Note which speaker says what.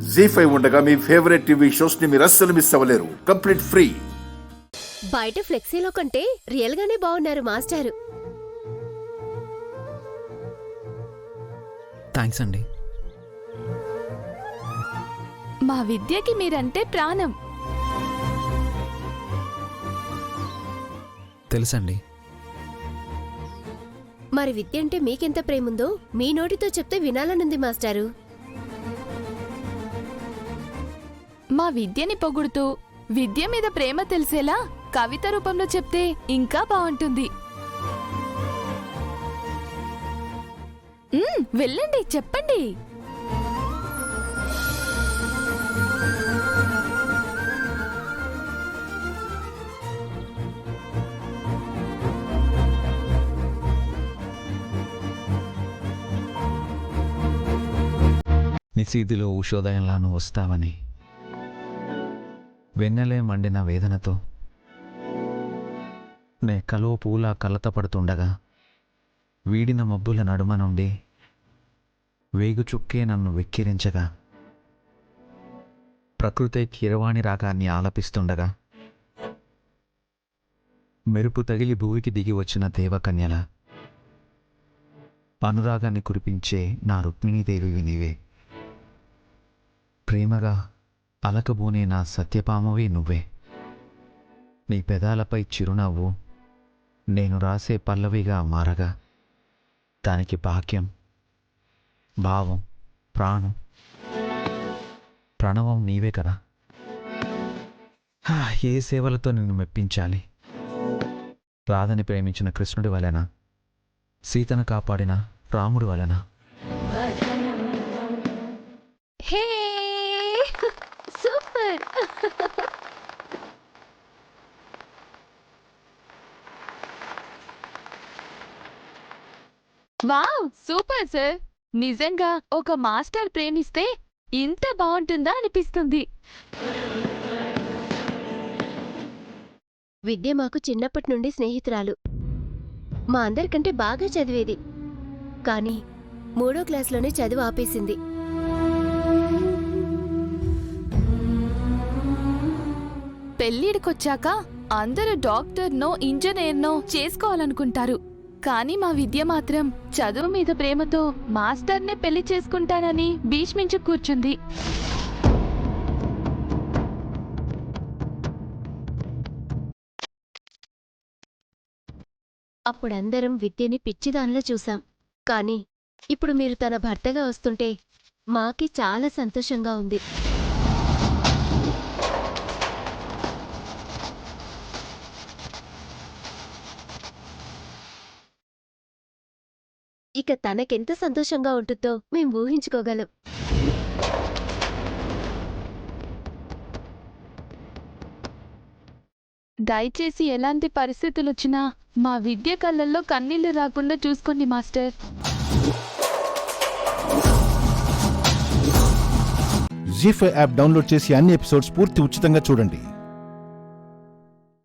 Speaker 1: జీ5 ఉండగా మీ favourite TV shows ని మీరు అస్సలు మిస్ అవ్వలేరు. Complete free.
Speaker 2: బయట ఫ్లెక్సీలో కంటే రియల్ గానే బాగున్నారు మాస్టారు.
Speaker 3: థ్యాంక్స్ అండి.
Speaker 4: మా విద్యకి మీరంటే ప్రాణం.
Speaker 3: తెలుసండి.
Speaker 2: మరి విద్య అంటే మీకెంత ప్రేముందో మీ నోటితో చెప్తే వినాలనుంది మాస్టారు.
Speaker 4: మా విద్యని పొగుడుతూ విద్య మీద ప్రేమ తెలిసేలా కవిత రూపంలో చెప్తే ఇంకా బాగుంటుంది. వెళ్ళండి, చెప్పండి.
Speaker 3: నిశీదిలో ఉషోదయంలాను వస్తావని, వెన్నెలే మండిన వేదనతో నే కలో పూల కలతపడుతుండగా, వీడిన మబ్బుల నడుమ నుండి వేగు చుక్కే నన్ను వెక్కిరించగా, ప్రకృతే కీరవాణి రాగాన్ని ఆలపిస్తుండగా, మెరుపు తగిలి భూమికి దిగి వచ్చిన దేవకన్యల అనురాగాన్ని కురిపించే నా రుక్మిణీదేవి నీవే. ప్రేమగా అలకబోనే నా సత్యపామవి నువ్వే. నీ పెదాలపై చిరునవ్వు నేను రాసే పల్లవిగా మారగా, దానికి భాగ్యం, భావం, ప్రాణం, ప్రణవం నీవే కదా. ఏ సేవలతో నిన్ను మెప్పించాలి? రాధని ప్రేమించిన కృష్ణుడి వలెనా? సీతను కాపాడిన రాముడి వలెనా?
Speaker 2: Hey super.
Speaker 4: Wow, super sir. నిజంగా ఒక మాస్టర్ ప్రేమిస్తే ఇంత బాగుంటుందా అనిపిస్తుంది.
Speaker 2: విద్య మాకు చిన్నప్పటి నుండి స్నేహితురాలు. మా అందరికంటే బాగా చదివేది. కానీ 3వ క్లాస్లోనే చదువు ఆపేసింది.
Speaker 4: పెళ్ళిడికొచ్చాక అందరూ డాక్టర్నో ఇంజనీర్నో చేసుకోవాలనుకుంటారు. కానీ మా విద్య మాత్రం చదువు మీద ప్రేమతో మాస్టర్నే పెళ్లి చేసుకుంటానని భీష్మించు కూర్చుంది.
Speaker 2: అప్పుడందరం విద్యని పిచ్చిదానిలా చూశాం. కానీ ఇప్పుడు మీరు తన భర్తగా వస్తుంటే మాకి చాలా సంతోషంగా ఉంది. ఇక తనకెంత సంతోషంగా ఉంటుందో మేం ఊహించుకోగలం.
Speaker 4: దయచేసి ఎలాంటి పరిస్థితులొచ్చినా మా విద్య కళ్ళల్లో కన్నీళ్లు రాకుండా చూసుకోండి మాస్టర్.
Speaker 5: జీ5 యాప్ డౌన్లోడ్ చేసి అన్ని ఎపిసోడ్స్ పూర్తి ఉచితంగా చూడండి.